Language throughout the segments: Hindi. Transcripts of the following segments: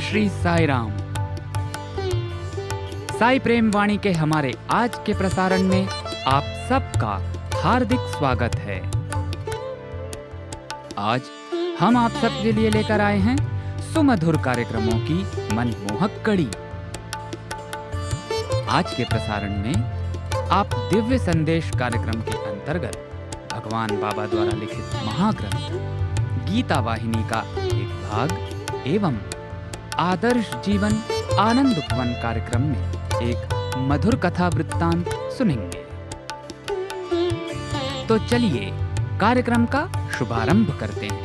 श्री साई राम। साई प्रेम वाणी के हमारे आज के प्रसारण में आप सबका हार्दिक स्वागत है। आज हम आप सबके लिए लेकर आए हैं सुमधुर कार्यक्रमों की मनमोहक कड़ी। आज के प्रसारण में आप दिव्य संदेश कार्यक्रम के अंतर्गत भगवान बाबा द्वारा लिखित महाग्रंथ गीता वाहिनी का एक भाग एवं आदर्श जीवन आनंद उपवन कार्यक्रम में एक मधुर कथा वृत्तांत सुनेंगे। तो चलिए कार्यक्रम का शुभारंभ करते हैं।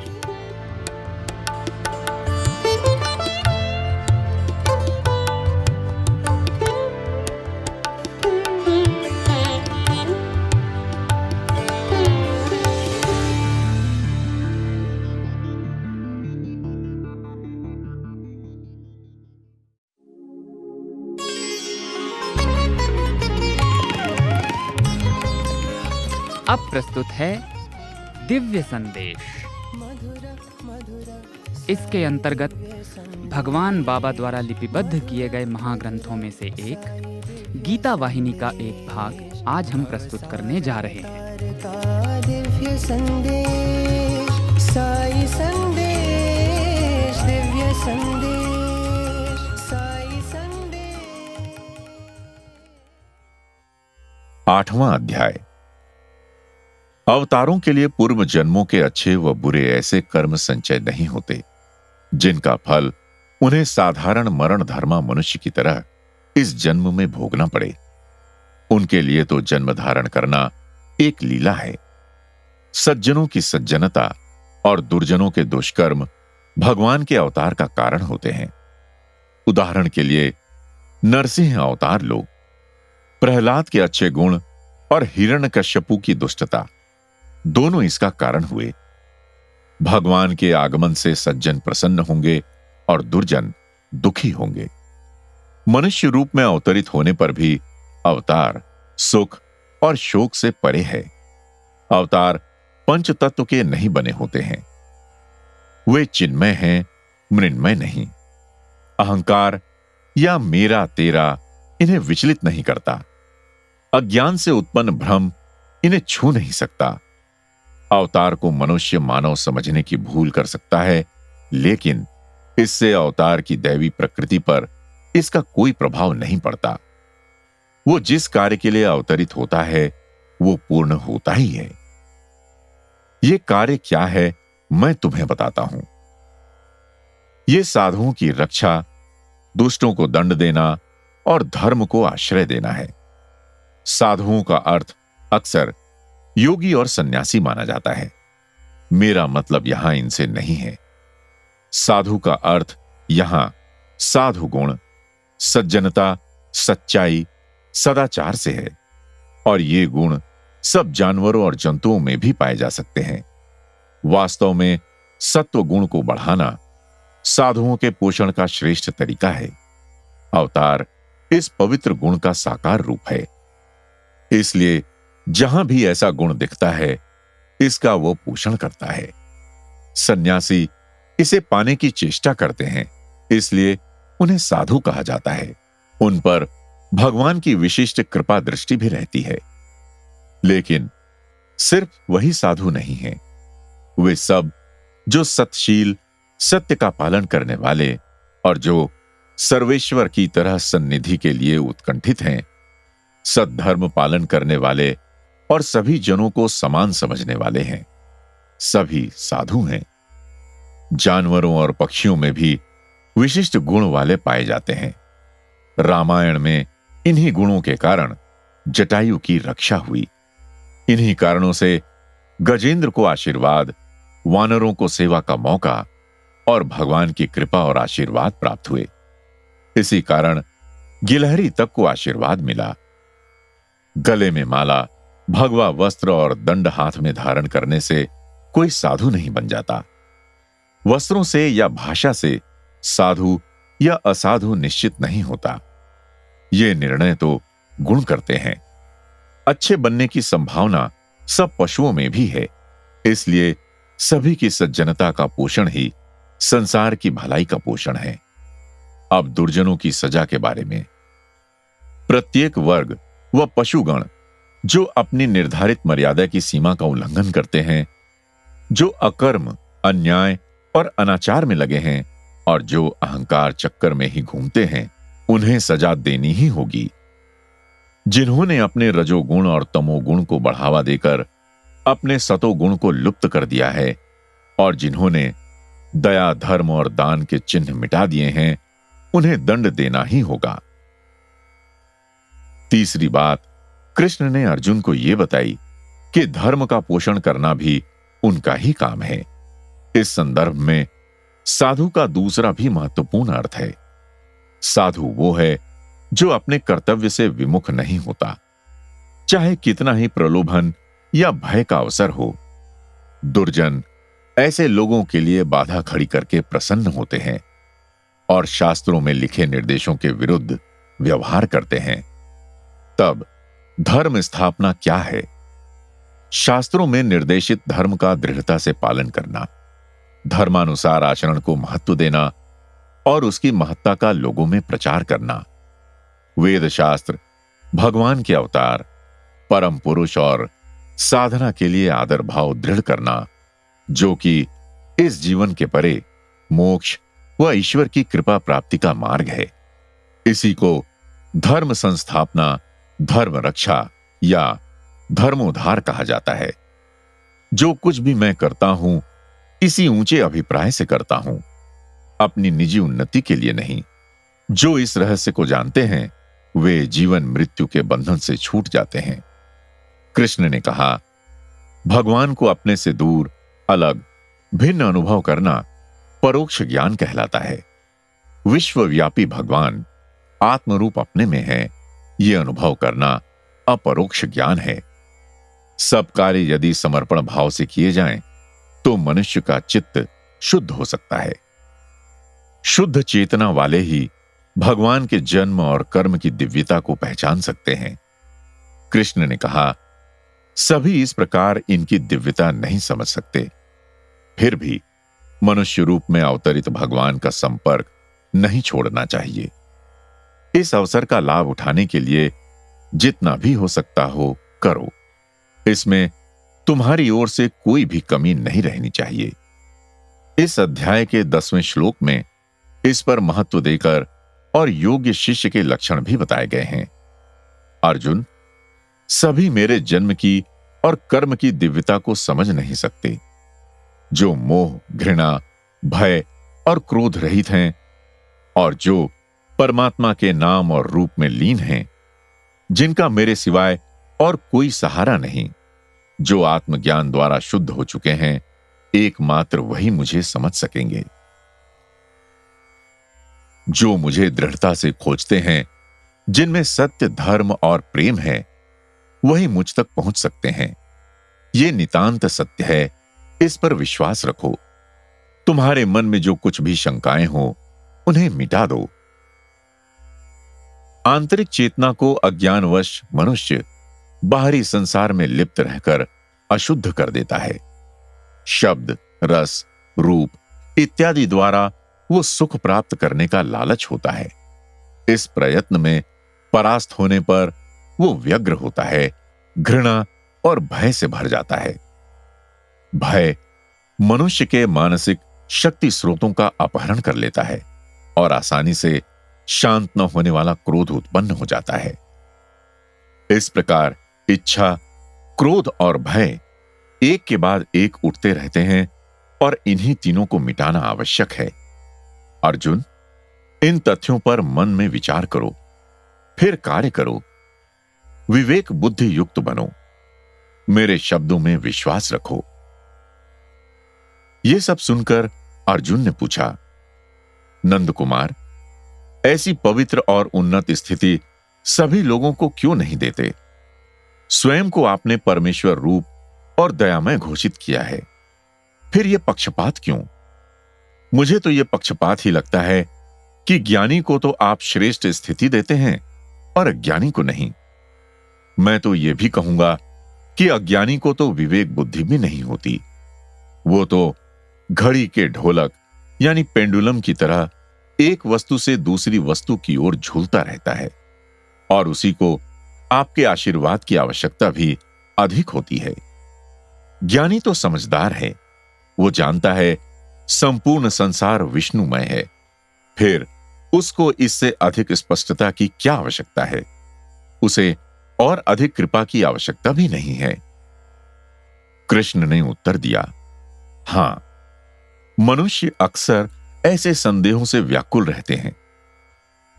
अब प्रस्तुत है दिव्य संदेश। इसके अंतर्गत भगवान बाबा द्वारा लिपिबद्ध किए गए महाग्रंथों में से एक गीता वाहिनी का एक भाग आज हम प्रस्तुत करने जा रहे हैं। दिव्य संदेश, साई संदेश, दिव्य संदेश, साई संदेश। 8वां अध्याय। अवतारों के लिए पूर्व जन्मों के अच्छे व बुरे ऐसे कर्म संचय नहीं होते जिनका फल उन्हें साधारण मरण धर्मा मनुष्य की तरह इस जन्म में भोगना पड़े। उनके लिए तो जन्म धारण करना एक लीला है। सज्जनों की सज्जनता और दुर्जनों के दुष्कर्म भगवान के अवतार का कारण होते हैं। उदाहरण के लिए नरसिंह अवतार लोग, प्रहलाद के अच्छे गुण और हिरण्यकश्यपु की दुष्टता दोनों इसका कारण हुए। भगवान के आगमन से सज्जन प्रसन्न होंगे और दुर्जन दुखी होंगे। मनुष्य रूप में अवतरित होने पर भी अवतार सुख और शोक से परे है। अवतार पंच तत्व के नहीं बने होते हैं। वे चिन्मय हैं, मृण्मय नहीं। अहंकार या मेरा तेरा इन्हें विचलित नहीं करता। अज्ञान से उत्पन्न भ्रम इन्हें छू नहीं सकता। अवतार को मनुष्य मानव समझने की भूल कर सकता है, लेकिन इससे अवतार की दैवी प्रकृति पर इसका कोई प्रभाव नहीं पड़ता। वो जिस कार्य के लिए अवतरित होता है वो पूर्ण होता ही है। ये कार्य क्या है मैं तुम्हें बताता हूं। ये साधुओं की रक्षा, दुष्टों को दंड देना और धर्म को आश्रय देना है। साधुओं का अर्थ अक्सर योगी और सन्यासी माना जाता है। मेरा मतलब यहां इनसे नहीं है। साधु का अर्थ यहां साधु गुण, सज्जनता, सच्चाई, सदाचार से है और ये गुण सब जानवरों और जंतुओं में भी पाए जा सकते हैं। वास्तव में सत्व गुण को बढ़ाना साधुओं के पोषण का श्रेष्ठ तरीका है। अवतार इस पवित्र गुण का साकार रूप है। इसलिए जहां भी ऐसा गुण दिखता है इसका वो पोषण करता है। सन्यासी इसे पाने की चेष्टा करते हैं, इसलिए उन्हें साधु कहा जाता है। उन पर भगवान की विशिष्ट कृपा दृष्टि भी रहती है। लेकिन सिर्फ वही साधु नहीं है। वे सब जो सतशील, सत्य का पालन करने वाले और जो सर्वेश्वर की तरह सन्निधि के लिए उत्कंठित हैं, सद्धर्म पालन करने वाले और सभी जनों को समान समझने वाले हैं, सभी साधु हैं। जानवरों और पक्षियों में भी विशिष्ट गुण वाले पाए जाते हैं। रामायण में इन्हीं गुणों के कारण जटायु की रक्षा हुई। इन्हीं कारणों से गजेंद्र को आशीर्वाद, वानरों को सेवा का मौका और भगवान की कृपा और आशीर्वाद प्राप्त हुए। इसी कारण गिलहरी तक को आशीर्वाद मिला। गले में माला, भगवा वस्त्र और दंड हाथ में धारण करने से कोई साधु नहीं बन जाता। वस्त्रों से या भाषा से साधु या असाधु निश्चित नहीं होता। ये निर्णय तो गुण करते हैं। अच्छे बनने की संभावना सब पशुओं में भी है, इसलिए सभी की सज्जनता का पोषण ही संसार की भलाई का पोषण है। अब दुर्जनों की सजा के बारे में। प्रत्येक वर्ग व पशुगण जो अपनी निर्धारित मर्यादा की सीमा का उल्लंघन करते हैं, जो अकर्म, अन्याय और अनाचार में लगे हैं और जो अहंकार चक्कर में ही घूमते हैं, उन्हें सजा देनी ही होगी। जिन्होंने अपने रजोगुण और तमोगुण को बढ़ावा देकर अपने सतोगुण को लुप्त कर दिया है और जिन्होंने दया, धर्म और दान के चिन्ह मिटा दिए हैं, उन्हें दंड देना ही होगा। तीसरी बात कृष्ण ने अर्जुन को यह बताई कि धर्म का पोषण करना भी उनका ही काम है। इस संदर्भ में साधु का दूसरा भी महत्वपूर्ण अर्थ है। साधु वो है जो अपने कर्तव्य से विमुख नहीं होता, चाहे कितना ही प्रलोभन या भय का अवसर हो। दुर्जन ऐसे लोगों के लिए बाधा खड़ी करके प्रसन्न होते हैं और शास्त्रों में लिखे निर्देशों के विरुद्ध व्यवहार करते हैं। तब धर्म स्थापना क्या है? शास्त्रों में निर्देशित धर्म का दृढ़ता से पालन करना, धर्मानुसार आचरण को महत्व देना और उसकी महत्ता का लोगों में प्रचार करना। वेद शास्त्र, भगवान के अवतार, परम पुरुष और साधना के लिए आदर भाव दृढ़ करना, जो कि इस जीवन के परे मोक्ष व ईश्वर की कृपा प्राप्ति का मार्ग है। इसी को धर्म संस्थापना, धर्म रक्षा या धर्मोद्धार कहा जाता है। जो कुछ भी मैं करता हूं, इसी ऊंचे अभिप्राय से करता हूं, अपनी निजी उन्नति के लिए नहीं। जो इस रहस्य को जानते हैं, वे जीवन मृत्यु के बंधन से छूट जाते हैं। कृष्ण ने कहा, भगवान को अपने से दूर, अलग, भिन्न अनुभव करना परोक्ष ज्ञान कहलाता है। विश्वव्यापी भगवान आत्मरूप अपने में है, यह अनुभव करना अपरोक्ष ज्ञान है। सब कार्य यदि समर्पण भाव से किए जाएं, तो मनुष्य का चित्त शुद्ध हो सकता है। शुद्ध चेतना वाले ही भगवान के जन्म और कर्म की दिव्यता को पहचान सकते हैं। कृष्ण ने कहा, सभी इस प्रकार इनकी दिव्यता नहीं समझ सकते। फिर भी मनुष्य रूप में अवतरित भगवान का संपर्क नहीं छोड़ना चाहिए। इस अवसर का लाभ उठाने के लिए जितना भी हो सकता हो करो। इसमें तुम्हारी ओर से कोई भी कमी नहीं रहनी चाहिए। इस अध्याय के 10वें श्लोक में इस पर महत्व देकर और योग्य शिष्य के लक्षण भी बताए गए हैं। अर्जुन, सभी मेरे जन्म की और कर्म की दिव्यता को समझ नहीं सकते। जो मोह, घृणा, भय और क्रोध रहित हैं और जो परमात्मा के नाम और रूप में लीन हैं, जिनका मेरे सिवाय और कोई सहारा नहीं, जो आत्मज्ञान द्वारा शुद्ध हो चुके हैं, एकमात्र वही मुझे समझ सकेंगे। जो मुझे दृढ़ता से खोजते हैं, जिनमें सत्य, धर्म और प्रेम है, वही मुझ तक पहुंच सकते हैं। यह नितांत सत्य है, इस पर विश्वास रखो। तुम्हारे मन में जो कुछ भी शंकाएं हो, उन्हें मिटा दो। आंतरिक चेतना को अज्ञानवश मनुष्य बाहरी संसार में लिप्त रहकर अशुद्ध कर देता है। शब्द, रस, रूप इत्यादि द्वारा वो सुख प्राप्त करने का लालच होता है। इस प्रयत्न में परास्त होने पर वो व्यग्र होता है, घृणा और भय से भर जाता है। भय मनुष्य के मानसिक शक्ति स्रोतों का अपहरण कर लेता है और आसानी से शांत न होने वाला क्रोध उत्पन्न हो जाता है। इस प्रकार इच्छा, क्रोध और भय एक के बाद एक उठते रहते हैं और इन्हीं तीनों को मिटाना आवश्यक है। अर्जुन, इन तथ्यों पर मन में विचार करो, फिर कार्य करो। विवेक बुद्धि युक्त बनो। मेरे शब्दों में विश्वास रखो। यह सब सुनकर अर्जुन ने पूछा, नंद कुमार, ऐसी पवित्र और उन्नत स्थिति सभी लोगों को क्यों नहीं देते? स्वयं को आपने परमेश्वर रूप और दयामय घोषित किया है, फिर यह पक्षपात क्यों? मुझे तो यह पक्षपात ही लगता है कि ज्ञानी को तो आप श्रेष्ठ स्थिति देते हैं और अज्ञानी को नहीं। मैं तो यह भी कहूंगा कि अज्ञानी को तो विवेक बुद्धि भी नहीं होती। वो तो घड़ी के ढोलक यानी पेंडुलम की तरह एक वस्तु से दूसरी वस्तु की ओर झूलता रहता है और उसी को आपके आशीर्वाद की आवश्यकता भी अधिक होती है। ज्ञानी तो समझदार है, वो जानता है संपूर्ण संसार विष्णुमय है, फिर उसको इससे अधिक स्पष्टता की क्या आवश्यकता है? उसे और अधिक कृपा की आवश्यकता भी नहीं है। कृष्ण ने उत्तर दिया, हां, मनुष्य अक्सर ऐसे संदेहों से व्याकुल रहते हैं।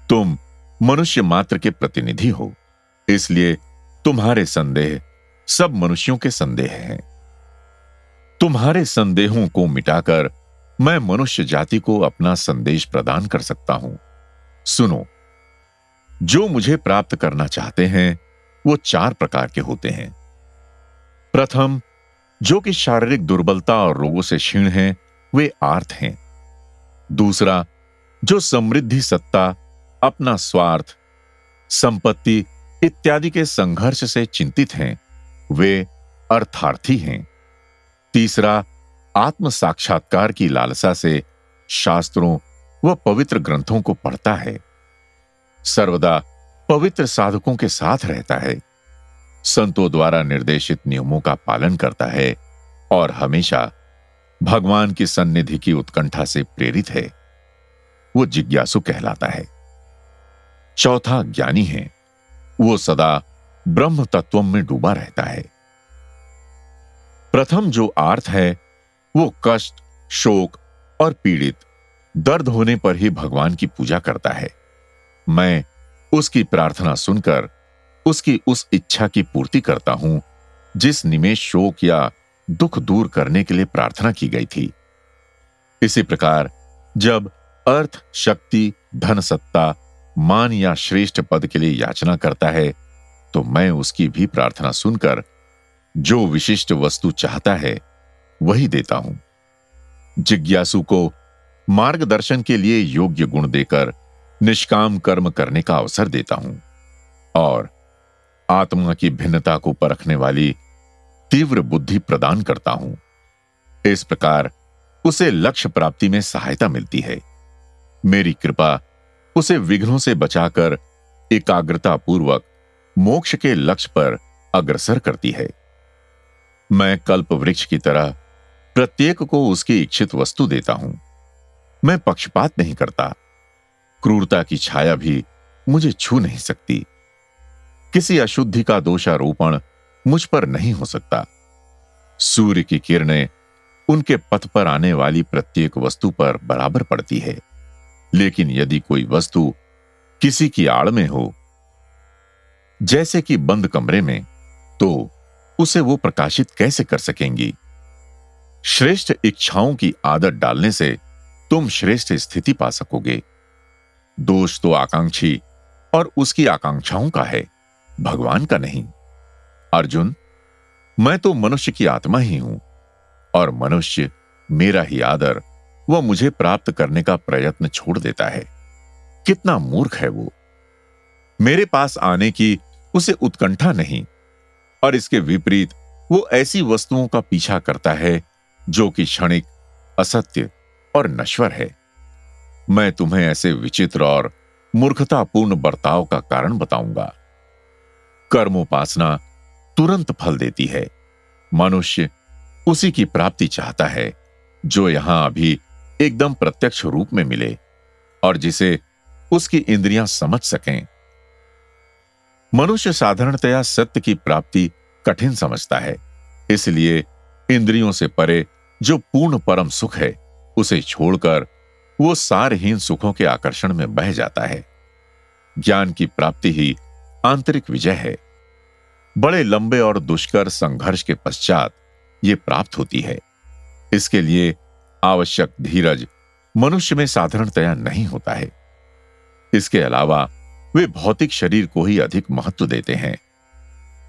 तुम मनुष्य मात्र के प्रतिनिधि हो, इसलिए तुम्हारे संदेह सब मनुष्यों के संदेह हैं। तुम्हारे संदेहों को मिटाकर मैं मनुष्य जाति को अपना संदेश प्रदान कर सकता हूं। सुनो, जो मुझे प्राप्त करना चाहते हैं वो 4 प्रकार के होते हैं। प्रथम, जो कि शारीरिक दुर्बलता और रोगों से क्षीण हैं, वे आर्त हैं। दूसरा, जो समृद्धि, सत्ता, अपना स्वार्थ, संपत्ति इत्यादि के संघर्ष से चिंतित हैं, वे अर्थार्थी हैं। तीसरा, आत्म साक्षात्कार की लालसा से शास्त्रों व पवित्र ग्रंथों को पढ़ता है, सर्वदा पवित्र साधकों के साथ रहता है, संतों द्वारा निर्देशित नियमों का पालन करता है और हमेशा भगवान की सन्निधि की उत्कंठा से प्रेरित है। वो जिज्ञासु कहलाता है। चौथा, ज्ञानी है, वो सदा ब्रह्म तत्व में डूबा रहता है। प्रथम जो आर्त है वो कष्ट, शोक और पीड़ित, दर्द होने पर ही भगवान की पूजा करता है। मैं उसकी प्रार्थना सुनकर उसकी उस इच्छा की पूर्ति करता हूं जिस निमेष शोक या दुख दूर करने के लिए प्रार्थना की गई थी। इसी प्रकार जब अर्थ, शक्ति, धन, सत्ता, मान या श्रेष्ठ पद के लिए याचना करता है तो मैं उसकी भी प्रार्थना सुनकर जो विशिष्ट वस्तु चाहता है वही देता हूं। जिज्ञासु को मार्गदर्शन के लिए योग्य गुण देकर निष्काम कर्म करने का अवसर देता हूं और आत्मा की भिन्नता को परखने वाली तीव्र बुद्धि प्रदान करता हूं। इस प्रकार उसे लक्ष्य प्राप्ति में सहायता मिलती है। मेरी कृपा उसे विघ्नों से बचाकर एकाग्रता पूर्वक मोक्ष के लक्ष्य पर अग्रसर करती है। मैं कल्प वृक्ष की तरह प्रत्येक को उसकी इच्छित वस्तु देता हूं। मैं पक्षपात नहीं करता। क्रूरता की छाया भी मुझे छू नहीं सकती। किसी अशुद्धि का दोषारोपण मुझ पर नहीं हो सकता। सूर्य की किरणें उनके पथ पर आने वाली प्रत्येक वस्तु पर बराबर पड़ती है, लेकिन यदि कोई वस्तु किसी की आड़ में हो, जैसे कि बंद कमरे में, तो उसे वो प्रकाशित कैसे कर सकेंगी? श्रेष्ठ इच्छाओं की आदत डालने से तुम श्रेष्ठ स्थिति पा सकोगे। दोष तो आकांक्षी और उसकी आकांक्षाओं का है, भगवान का नहीं। अर्जुन, मैं तो मनुष्य की आत्मा ही हूं और मनुष्य मेरा ही आदर वह मुझे प्राप्त करने का प्रयत्न छोड़ देता है। कितना मूर्ख है वो! मेरे पास आने की उसे उत्कंठा नहीं और इसके विपरीत वो ऐसी वस्तुओं का पीछा करता है जो कि क्षणिक, असत्य और नश्वर है। मैं तुम्हें ऐसे विचित्र और मूर्खतापूर्ण बर्ताव का कारण बताऊंगा। कर्मोपासना तुरंत फल देती है। मनुष्य उसी की प्राप्ति चाहता है जो यहां अभी एकदम प्रत्यक्ष रूप में मिले और जिसे उसकी इंद्रियां समझ सकें। मनुष्य साधारणतया सत्य की प्राप्ति कठिन समझता है, इसलिए इंद्रियों से परे जो पूर्ण परम सुख है उसे छोड़कर वो सारहीन सुखों के आकर्षण में बह जाता है। ज्ञान की प्राप्ति ही आंतरिक विजय है। बड़े लंबे और दुष्कर संघर्ष के पश्चात ये प्राप्त होती है। इसके लिए आवश्यक धीरज मनुष्य में साधारणतया नहीं होता है। इसके अलावा वे भौतिक शरीर को ही अधिक महत्व देते हैं।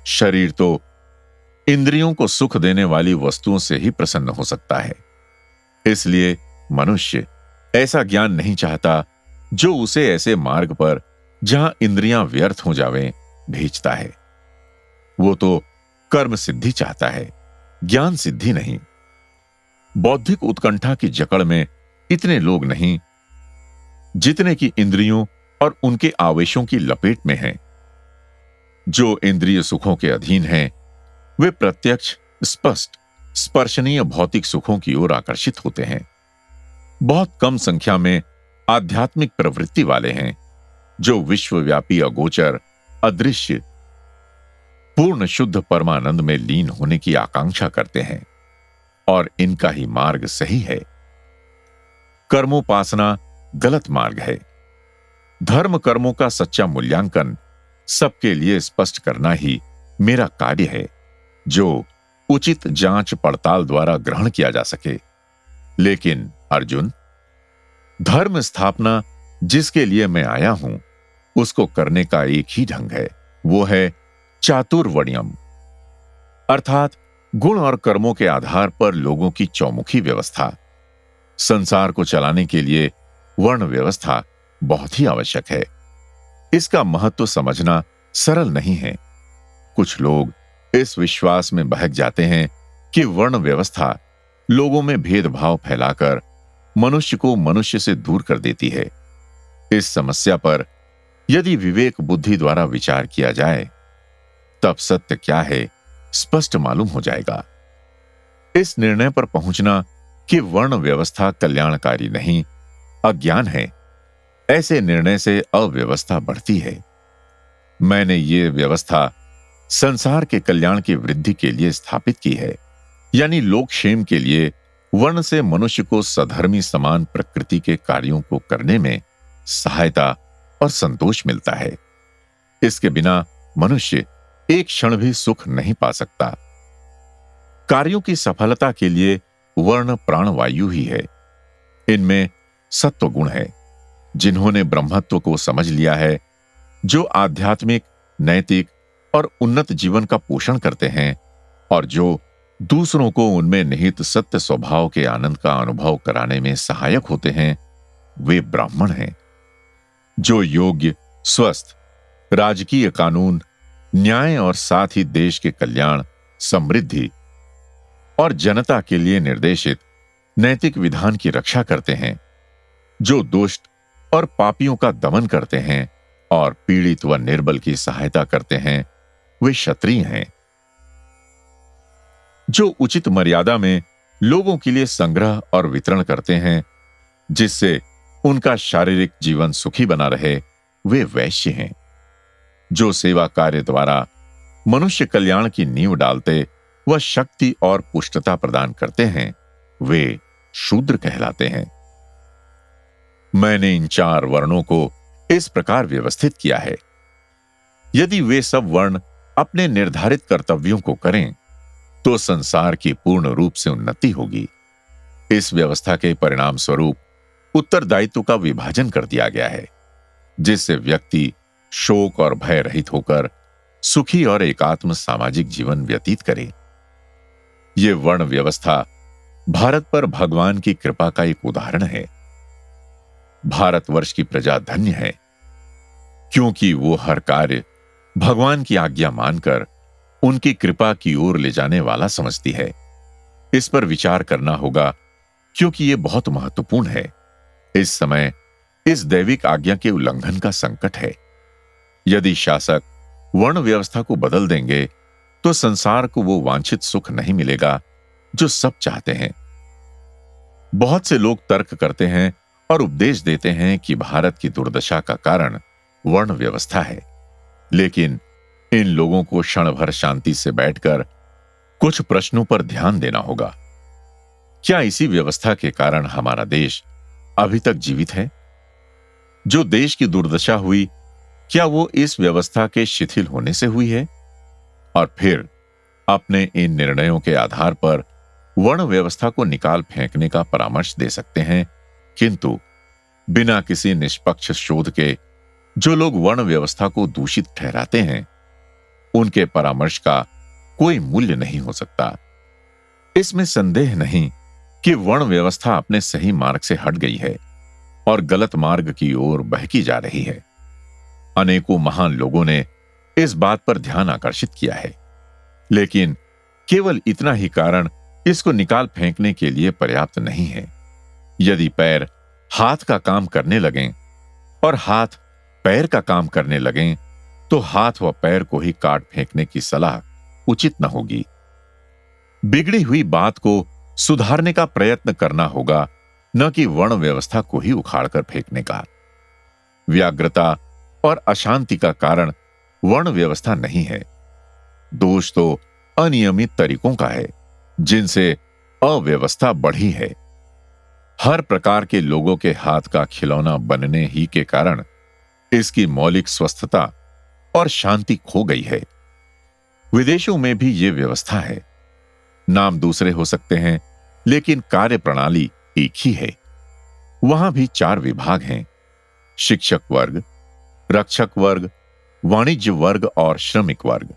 शरीर तो इंद्रियों को सुख देने वाली वस्तुओं से ही प्रसन्न हो सकता है। इसलिए मनुष्य ऐसा ज्ञान नहीं चाहता जो उसे ऐसे मार्ग पर जहां इंद्रियां व्यर्थ हो जावें भेजता है। वो तो कर्म सिद्धि चाहता है, ज्ञान सिद्धि नहीं। बौद्धिक उत्कंठा की जकड़ में इतने लोग नहीं जितने की इंद्रियों और उनके आवेशों की लपेट में हैं। जो इंद्रिय सुखों के अधीन हैं, वे प्रत्यक्ष, स्पष्ट, स्पर्शनीय भौतिक सुखों की ओर आकर्षित होते हैं। बहुत कम संख्या में आध्यात्मिक प्रवृत्ति वाले हैं, जो विश्वव्यापी, अगोचर, अदृश्य, पूर्ण शुद्ध परमानंद में लीन होने की आकांक्षा करते हैं, और इनका ही मार्ग सही है। कर्मोपासना गलत मार्ग है। धर्म कर्मों का सच्चा मूल्यांकन सबके लिए स्पष्ट करना ही मेरा कार्य है, जो उचित जांच पड़ताल द्वारा ग्रहण किया जा सके। लेकिन अर्जुन, धर्म स्थापना जिसके लिए मैं आया हूं, उसको करने का एक ही ढंग है, वो है चातुर्वर्ण्यम, अर्थात गुण और कर्मों के आधार पर लोगों की चौमुखी व्यवस्था। संसार को चलाने के लिए वर्ण व्यवस्था बहुत ही आवश्यक है। इसका महत्व समझना सरल नहीं है। कुछ लोग इस विश्वास में बहक जाते हैं कि वर्ण व्यवस्था लोगों में भेदभाव फैलाकर मनुष्य को मनुष्य से दूर कर देती है। इस समस्या पर यदि विवेक बुद्धि द्वारा विचार किया जाए, तब सत्य क्या है स्पष्ट मालूम हो जाएगा। इस निर्णय पर पहुंचना कि वर्ण व्यवस्था कल्याणकारी नहीं, अज्ञान है, ऐसे निर्णय से अव्यवस्था बढ़ती है। मैंने ये व्यवस्था संसार के कल्याण की वृद्धि के लिए स्थापित की है, यानी लोकक्षेम के लिए वर्ण से मनुष्य को सधर्मी समान प्रकृति के कार्यों को करने में सहायता और संतोष मिलता है। इसके बिना मनुष्य एक क्षण भी सुख नहीं पा सकता। कार्यों की सफलता के लिए वर्ण प्राणवायु ही है। इनमें सत्व गुण है। जिन्होंने ब्रह्मत्व को समझ लिया है, जो आध्यात्मिक, नैतिक और उन्नत जीवन का पोषण करते हैं, और जो दूसरों को उनमें निहित सत्य स्वभाव के आनंद का अनुभव कराने में सहायक होते हैं, वे ब्राह्मण हैं। जो योग्य, स्वस्थ, राजकीय कानून, न्याय और साथ ही देश के कल्याण, समृद्धि और जनता के लिए निर्देशित नैतिक विधान की रक्षा करते हैं, जो दुष्ट और पापियों का दमन करते हैं और पीड़ित व निर्बल की सहायता करते हैं, वे क्षत्रिय हैं। जो उचित मर्यादा में लोगों के लिए संग्रह और वितरण करते हैं, जिससे उनका शारीरिक जीवन सुखी बना रहे, वे वैश्य हैं। जो सेवा कार्य द्वारा मनुष्य कल्याण की नींव डालते व शक्ति और पुष्टता प्रदान करते हैं, वे शूद्र कहलाते हैं। मैंने इन 4 वर्णों को इस प्रकार व्यवस्थित किया है। यदि वे सब वर्ण अपने निर्धारित कर्तव्यों को करें, तो संसार की पूर्ण रूप से उन्नति होगी। इस व्यवस्था के परिणाम स्वरूप उत्तरदायित्व का विभाजन कर दिया गया है, जिससे व्यक्ति शोक और भय रहित होकर सुखी और एकात्म सामाजिक जीवन व्यतीत करे। यह वर्ण व्यवस्था भारत पर भगवान की कृपा का एक उदाहरण है। भारतवर्ष की प्रजा धन्य है, क्योंकि वो हर कार्य भगवान की आज्ञा मानकर उनकी कृपा की ओर ले जाने वाला समझती है। इस पर विचार करना होगा, क्योंकि यह बहुत महत्वपूर्ण है। इस समय इस दैविक आज्ञा के उल्लंघन का संकट है। यदि शासक वर्ण व्यवस्था को बदल देंगे, तो संसार को वो वांछित सुख नहीं मिलेगा जो सब चाहते हैं। बहुत से लोग तर्क करते हैं और उपदेश देते हैं कि भारत की दुर्दशा का कारण वर्ण व्यवस्था है, लेकिन इन लोगों को क्षण भर शांति से बैठकर कुछ प्रश्नों पर ध्यान देना होगा। क्या इसी व्यवस्था के कारण हमारा देश अभी तक जीवित है? जो देश की दुर्दशा हुई, क्या वो इस व्यवस्था के शिथिल होने से हुई है? और फिर अपने इन निर्णयों के आधार पर वर्ण व्यवस्था को निकाल फेंकने का परामर्श दे सकते हैं, किंतु बिना किसी निष्पक्ष शोध के जो लोग वर्ण व्यवस्था को दूषित ठहराते हैं, उनके परामर्श का कोई मूल्य नहीं हो सकता। इसमें संदेह नहीं कि वर्ण व्यवस्था अपने सही मार्ग से हट गई है और गलत मार्ग की ओर बहकी जा रही है। अनेकों महान लोगों ने इस बात पर ध्यान आकर्षित किया है, लेकिन केवल इतना ही कारण इसको निकाल फेंकने के लिए पर्याप्त नहीं है। यदि पैर हाथ का काम करने लगें, और हाथ पैर का काम करने लगें तो हाथ व पैर को ही काट फेंकने की सलाह उचित न होगी। बिगड़ी हुई बात को सुधारने का प्रयत्न करना होगा, न कि वर्ण व्यवस्था को ही उखाड़कर फेंकने का। व्याग्रता और अशांति का कारण वर्ण व्यवस्था नहीं है। दोष तो अनियमित तरीकों का है, जिनसे अव्यवस्था बढ़ी है। हर प्रकार के लोगों के हाथ का खिलौना बनने ही के कारण इसकी मौलिक स्वस्थता और शांति खो गई है। विदेशों में भी ये व्यवस्था है। नाम दूसरे हो सकते हैं, लेकिन कार्य प्रणाली एक ही है। वहां भी 4 विभाग हैं: शिक्षक वर्ग, रक्षक वर्ग, वाणिज्य वर्ग और श्रमिक वर्ग।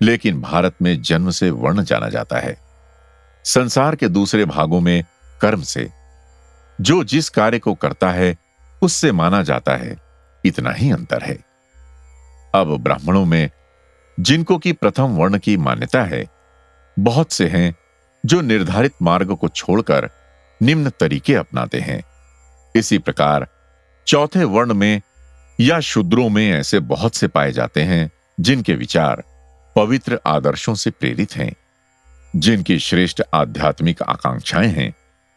लेकिन भारत में जन्म से वर्ण जाना जाता है। संसार के दूसरे भागों में कर्म से। जो जिस कार्य को करता है उससे माना जाता है, इतना ही अंतर है। अब ब्राह्मणों में जिनको की प्रथम वर्ण की मान्यता है, बहुत से हैं जो निर्धारित मार्ग को छोड़कर निम्न तरीके अपनाते हैं। इसी प्रकार चौथे वर्ण में या शूद्रों में ऐसे बहुत से पाए जाते हैं जिनके विचार पवित्र आदर्शों से प्रेरित हैं, जिनकी श्रेष्ठ आध्यात्मिक आकांक्षाएं हैं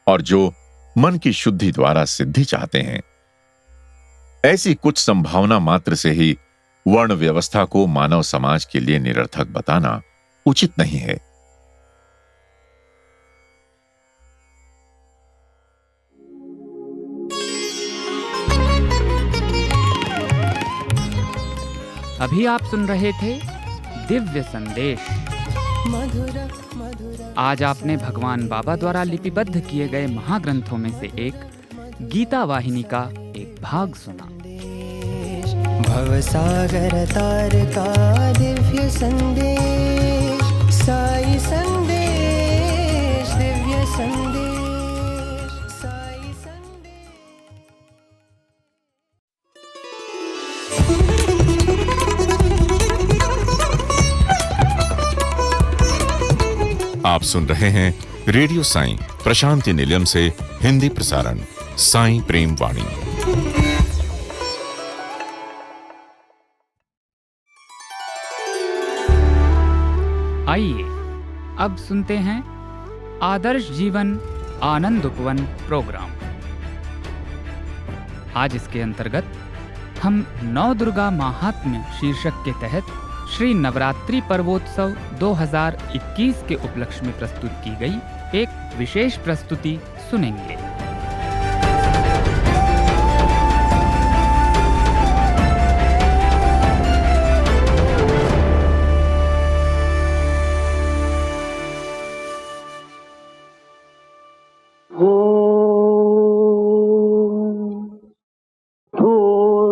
और जो मन की शुद्धि द्वारा सिद्धि चाहते हैं। ऐसी कुछ संभावना मात्र से ही वर्ण व्यवस्था को मानव समाज के लिए निरर्थक बताना उचित नहीं है। अभी आप सुन रहे थे दिव्य संदेश। मधुर मधुर आज आपने भगवान बाबा द्वारा लिपिबद्ध किए गए महाग्रंथों में से एक गीता वाहिनी का एक भाग सुना। भवसागर तार का दिव्य संदेश, साई संदेश, दिव्य संदेश, साई संदेश। आप सुन रहे हैं रेडियो साईं प्रशांति निलयम से हिंदी प्रसारण साईं प्रेम वाणी। आइए अब सुनते हैं आदर्श जीवन आनंद उपवन प्रोग्राम। आज इसके अंतर्गत हम नौ दुर्गा महात्म्य शीर्षक के तहत श्री नवरात्रि पर्वोत्सव 2021 के उपलक्ष्य में प्रस्तुत की गई एक विशेष प्रस्तुति सुनेंगे।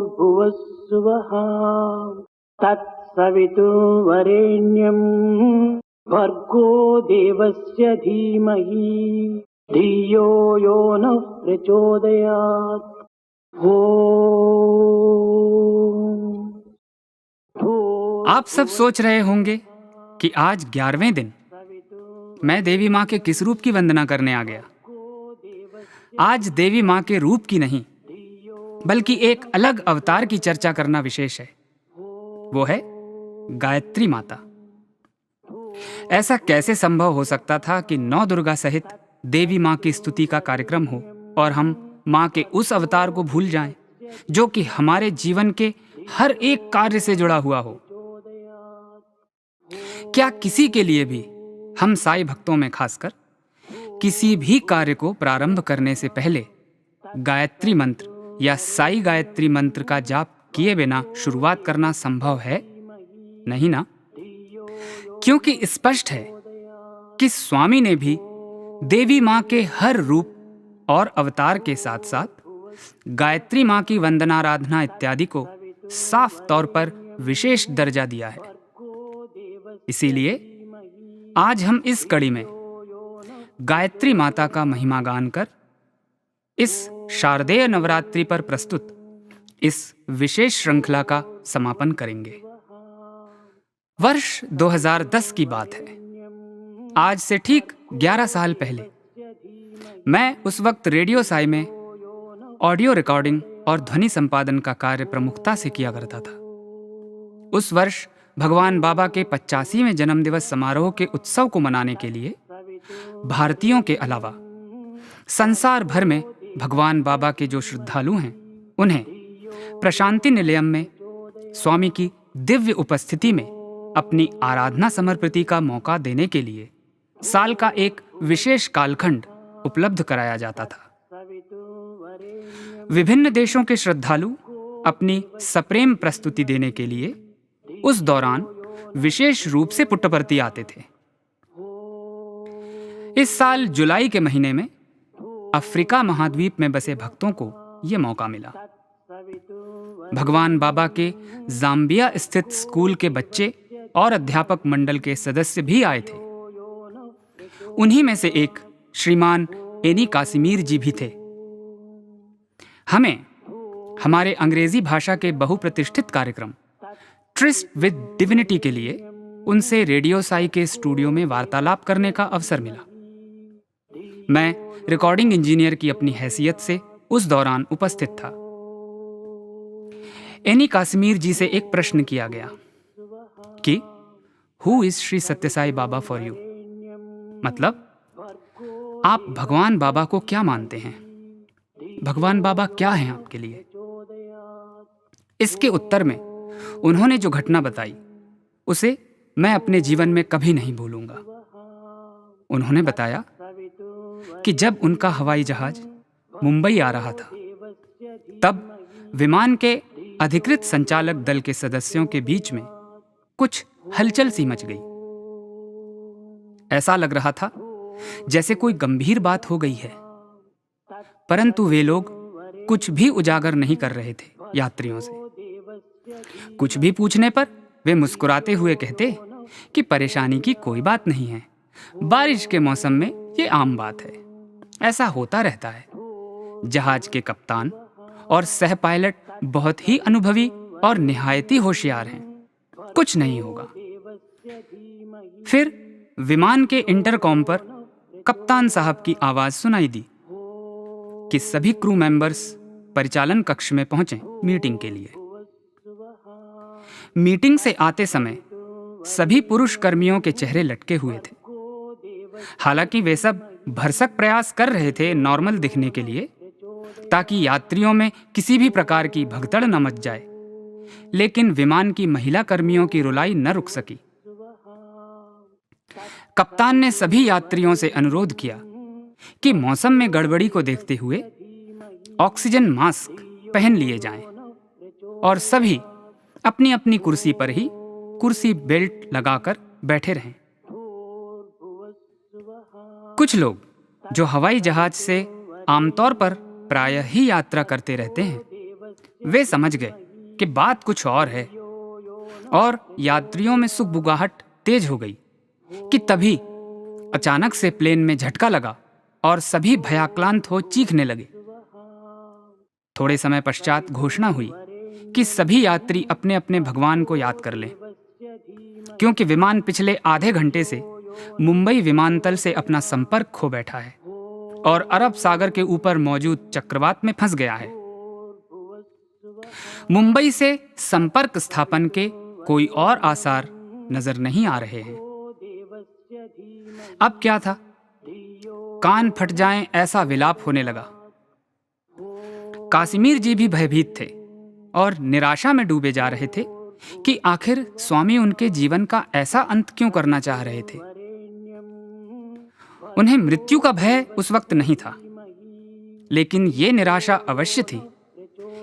भूर्भुवस्सुवः तत्सवितुर्वरेण्यं भर्गो देवस्य धीमहि धियो यो नः प्रचोदयात्। आप सब सोच रहे होंगे कि आज 11वें दिन मैं देवी माँ के किस रूप की वंदना करने आ गया। आज देवी माँ के रूप की नहीं, बल्कि एक अलग अवतार की चर्चा करना विशेष है। वो है गायत्री माता। ऐसा कैसे संभव हो सकता था कि 9 दुर्गा सहित देवी माँ की स्तुति का कार्यक्रम हो और हम माँ के उस अवतार को भूल जाएं, जो कि हमारे जीवन के हर एक कार्य से जुड़ा हुआ हो। क्या किसी के लिए भी, हम साईं भक्तों में खासकर, किसी भी कार्य को प्रारंभ करने से पहले गायत्री मंत्र या साई गायत्री मंत्र का जाप किए बिना शुरुआत करना संभव है? नहीं ना? क्योंकि स्पष्ट है कि स्वामी ने भी देवी माँ के हर रूप और अवतार के साथ साथ गायत्री माँ की वंदनाराधना इत्यादि को साफ तौर पर विशेष दर्जा दिया है। इसीलिए आज हम इस कड़ी में गायत्री माता का महिमा गान कर इस शारदेय नवरात्रि पर प्रस्तुत इस विशेष श्रृंखला का समापन करेंगे। वर्ष 2010 की बात है। आज से ठीक 11 साल पहले मैं उस वक्त रेडियो साई में ऑडियो रिकॉर्डिंग और ध्वनि संपादन का कार्य प्रमुखता से किया करता था। उस वर्ष भगवान बाबा के 85वें जन्मदिवस समारोह के उत्सव को मनाने के लिए भारतीयों के अलावा संसार भर में भगवान बाबा के जो श्रद्धालु हैं, उन्हें प्रशांति निलयम में स्वामी की दिव्य उपस्थिति में अपनी आराधना समर्पिति का मौका देने के लिए साल का एक विशेष कालखंड उपलब्ध कराया जाता था। विभिन्न देशों के श्रद्धालु अपनी सप्रेम प्रस्तुति देने के लिए उस दौरान विशेष रूप से पुट्टपर्ती आते थे। इस साल जुलाई के महीने में अफ्रीका महाद्वीप में बसे भक्तों को यह मौका मिला। भगवान बाबा के जाम्बिया स्थित स्कूल के बच्चे और अध्यापक मंडल के सदस्य भी आए थे। उन्हीं में से एक श्रीमान एनी कासिमीर जी भी थे। हमें हमारे अंग्रेजी भाषा के बहुप्रतिष्ठित कार्यक्रम ट्रिस्ट विद डिविनिटी के लिए उनसे रेडियो साई के स्टूडियो में वार्तालाप करने का अवसर मिला। मैं रिकॉर्डिंग इंजीनियर की अपनी हैसियत से उस दौरान उपस्थित था। एनी काश्मीर जी से एक प्रश्न किया गया कि who is Shri Sathya Sai Baba for you, मतलब आप भगवान बाबा को क्या मानते हैं, भगवान बाबा क्या हैं आपके लिए। इसके उत्तर में उन्होंने जो घटना बताई उसे मैं अपने जीवन में कभी नहीं भूलूंगा। उन्होंने बताया कि जब उनका हवाई जहाज मुंबई आ रहा था, तब विमान के अधिकृत संचालक दल के सदस्यों के बीच में कुछ हलचल सी मच गई। ऐसा लग रहा था जैसे कोई गंभीर बात हो गई है, परंतु वे लोग कुछ भी उजागर नहीं कर रहे थे यात्रियों से। कुछ भी पूछने पर वे मुस्कुराते हुए कहते कि परेशानी की कोई बात नहीं है, बारिश के मौसम में ये आम बात है, ऐसा होता रहता है। जहाज के कप्तान और सह पायलट बहुत ही अनुभवी और निहायती होशियार हैं, कुछ नहीं होगा। फिर विमान के इंटरकॉम पर कप्तान साहब की आवाज सुनाई दी कि सभी क्रू मेंबर्स परिचालन कक्ष में पहुंचे मीटिंग के लिए। मीटिंग से आते समय सभी पुरुष कर्मियों के चेहरे लटके हुए थे। हालांकि वे सब भरसक प्रयास कर रहे थे नॉर्मल दिखने के लिए, ताकि यात्रियों में किसी भी प्रकार की भगदड़ न मच जाए, लेकिन विमान की महिला कर्मियों की रुलाई न रुक सकी। कप्तान ने सभी यात्रियों से अनुरोध किया कि मौसम में गड़बड़ी को देखते हुए ऑक्सीजन मास्क पहन लिए जाएं और सभी अपनी अपनी कुर्सी पर ही कुर्सी बेल्ट लगाकर बैठे रहें। कुछ लोग जो हवाई जहाज से आमतौर पर प्रायः ही यात्रा करते रहते हैं, वे समझ गए कि बात कुछ और है, और यात्रियों में सुगबुगाहट तेज हो गई कि तभी अचानक से प्लेन में झटका लगा और सभी भयाक्रांत हो चीखने लगे। थोड़े समय पश्चात घोषणा हुई कि सभी यात्री अपने अपने भगवान को याद कर लें, क्योंकि विमान पिछले आधे घंटे से मुंबई विमानतल से अपना संपर्क खो बैठा है और अरब सागर के ऊपर मौजूद चक्रवात में फंस गया है। मुंबई से संपर्क स्थापन के कोई और आसार नजर नहीं आ रहे हैं। अब क्या था, कान फट जाएं ऐसा विलाप होने लगा। कासिमीर जी भी भयभीत थे और निराशा में डूबे जा रहे थे कि आखिर स्वामी उनके जीवन का ऐसा अंत क्यों करना चाह रहे थे। उन्हें मृत्यु का भय उस वक्त नहीं था, लेकिन ये निराशा अवश्य थी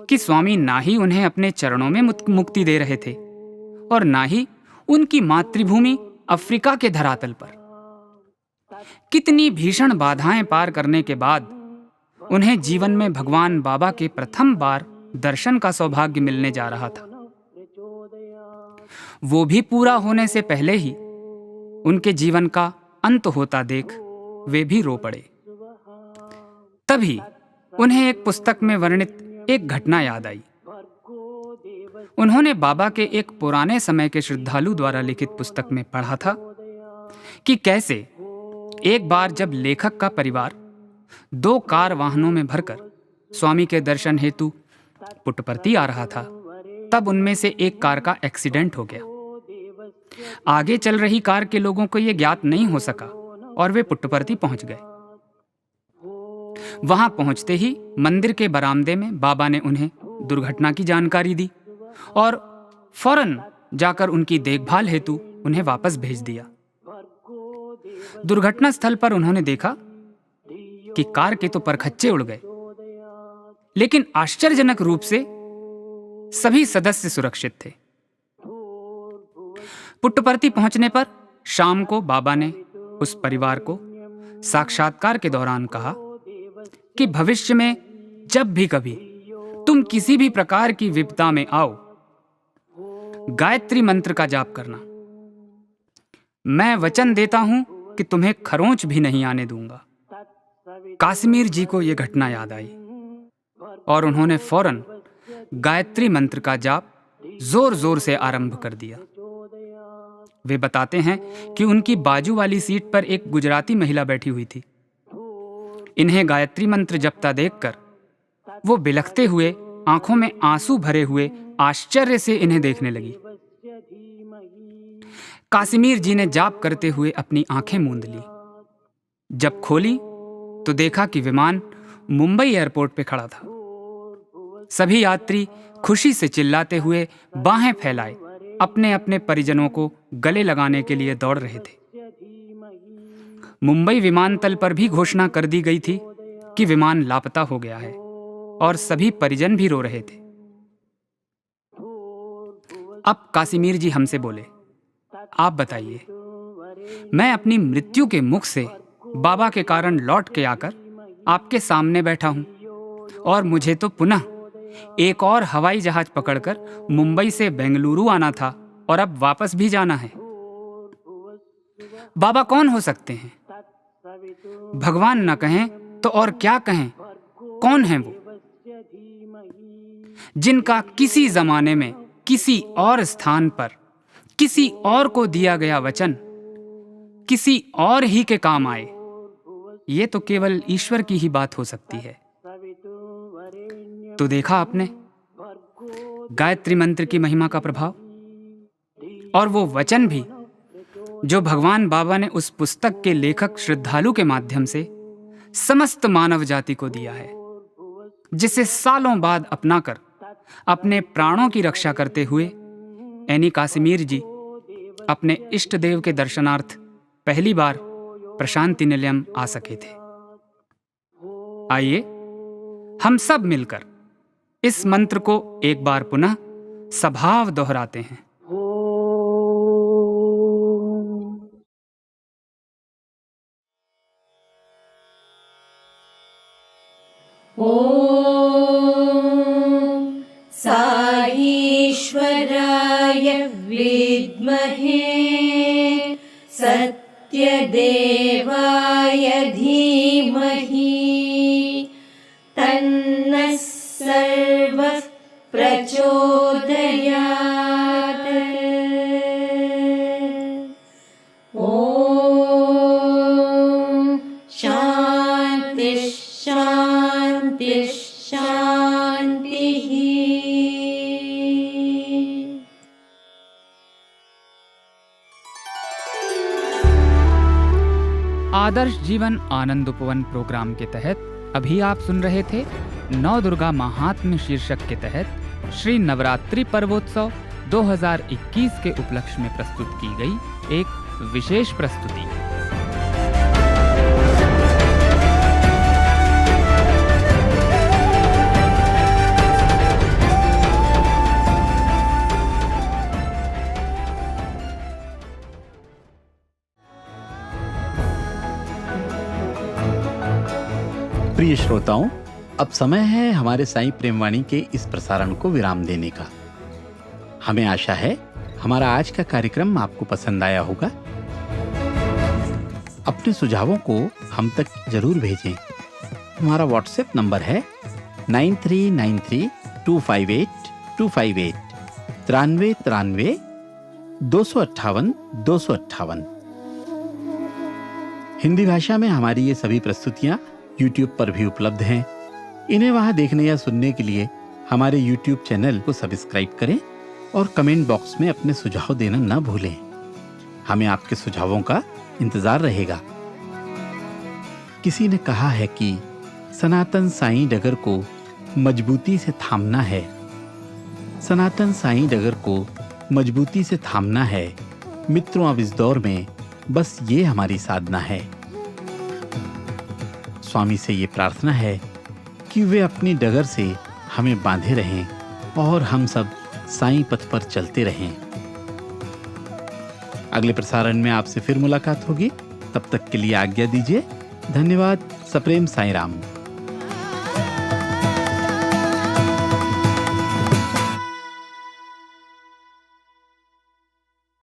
कि स्वामी ना ही उन्हें अपने चरणों में मुक्ति दे रहे थे और ना ही उनकी मातृभूमि अफ्रीका के धरातल पर। कितनी भीषण बाधाएं पार करने के बाद उन्हें जीवन में भगवान बाबा के प्रथम बार दर्शन का सौभाग्य मिलने जा रहा था। वो भी पूरा होने से पहले ही उनके जीवन का अंत होता देख वे भी रो पड़े। तभी उन्हें एक पुस्तक में वर्णित एक घटना याद आई। उन्होंने बाबा के एक पुराने समय के श्रद्धालु द्वारा लिखित पुस्तक में पढ़ा था कि कैसे एक बार जब लेखक का परिवार 2 कार वाहनों में भरकर स्वामी के दर्शन हेतु पुट्टपर्ती आ रहा था, तब उनमें से एक कार का एक्सीडेंट हो गया। आगे चल रही कार के लोगों को यह ज्ञात नहीं हो सका और वे पुट्टपर्ती पहुंच गए। वहां पहुंचते ही मंदिर के बरामदे में बाबा ने उन्हें दुर्घटना की जानकारी दी और फौरन जाकर उनकी देखभाल हेतु उन्हें वापस भेज दिया। दुर्घटना स्थल पर उन्होंने देखा कि कार के तो परखच्चे उड़ गए, लेकिन आश्चर्यजनक रूप से सभी सदस्य सुरक्षित थे। पुट्टपर्ती पहुंचने पर शाम को बाबा ने उस परिवार को साक्षात्कार के दौरान कहा कि भविष्य में जब भी कभी तुम किसी भी प्रकार की विपदा में आओ, गायत्री मंत्र का जाप करना। मैं वचन देता हूं कि तुम्हें खरोंच भी नहीं आने दूंगा। काश्मीर जी को यह घटना याद आई और उन्होंने फौरन गायत्री मंत्र का जाप जोर जोर से आरंभ कर दिया। वे बताते हैं कि उनकी बाजू वाली सीट पर एक गुजराती महिला बैठी हुई थी। इन्हें गायत्री मंत्र जपता देखकर वो बिलखते हुए, आंखों में आंसू भरे हुए आश्चर्य से इन्हें देखने लगी। काश्मीर जी ने जाप करते हुए अपनी आंखें मूंद ली। जब खोली तो देखा कि विमान मुंबई एयरपोर्ट पे खड़ा था। सभी यात्री खुशी से चिल्लाते हुए बाहें फैलाए अपने अपने परिजनों को गले लगाने के लिए दौड़ रहे थे। मुंबई विमानतल पर भी घोषणा कर दी गई थी कि विमान लापता हो गया है और सभी परिजन भी रो रहे थे। अब काश्मीर जी हमसे बोले, आप बताइए, मैं अपनी मृत्यु के मुख से बाबा के कारण लौट के आकर आपके सामने बैठा हूं और मुझे तो पुनः एक और हवाई जहाज पकड़कर मुंबई से बेंगलुरु आना था और अब वापस भी जाना है। बाबा कौन हो सकते हैं? भगवान न कहें तो और क्या कहें? कौन है वो जिनका किसी जमाने में किसी और स्थान पर किसी और को दिया गया वचन किसी और ही के काम आए? ये तो केवल ईश्वर की ही बात हो सकती है। तो देखा आपने गायत्री मंत्र की महिमा का प्रभाव, और वो वचन भी जो भगवान बाबा ने उस पुस्तक के लेखक श्रद्धालु के माध्यम से समस्त मानव जाति को दिया है, जिसे सालों बाद अपनाकर अपने प्राणों की रक्षा करते हुए एनी काश्मीर जी अपने इष्ट देव के दर्शनार्थ पहली बार प्रशांति निलयम आ सके थे। आइए हम सब मिलकर इस मंत्र को एक बार पुनः सभाव दोहराते हैं। ॐ साईश्वराय विद्महे सत्यदेवाय धीमहि तन्नः सर्वः प्रचोदयात्। ॐ शान्ति शान्ति शान्तिः। आदर्श जीवन आनंद उपवन प्रोग्राम के तहत अभी आप सुन रहे थे नौ दुर्गा महात्म्य शीर्षक के तहत श्री नवरात्रि पर्वोत्सव 2021 के उपलक्ष्य में प्रस्तुत की गई एक विशेष प्रस्तुति। प्रिय श्रोताओं, अब समय है हमारे साईं प्रेमवाणी के इस प्रसारण को विराम देने का। हमें आशा है हमारा आज का कार्यक्रम आपको पसंद आया होगा। अपने सुझावों को हम तक जरूर भेजें। हमारा व्हाट्सएप नंबर है 9393258258 9393 258 258। हिंदी भाषा में हमारी ये सभी प्रस्तुतियां YouTube पर भी उपलब्ध हैं। इन्हें वहां देखने या सुनने के लिए हमारे YouTube चैनल को सब्सक्राइब करें और कमेंट बॉक्स में अपने सुझाव देना न भूलें। हमें आपके सुझावों का इंतजार रहेगा। किसी ने कहा है कि सनातन साईं डगर को मजबूती से थामना है। सनातन साईं डगर को मजबूती से थामना है। मित्रों, अब इस दौर में बस ये हमारी साधना है। स्वामी से ये प्रार्थना है कि वे अपनी डगर से हमें बांधे रहें और हम सब साईं पथ पर चलते रहें। अगले प्रसारण में आपसे फिर मुलाकात होगी। तब तक के लिए आज्ञा दीजिए। धन्यवाद। सप्रेम साईं राम।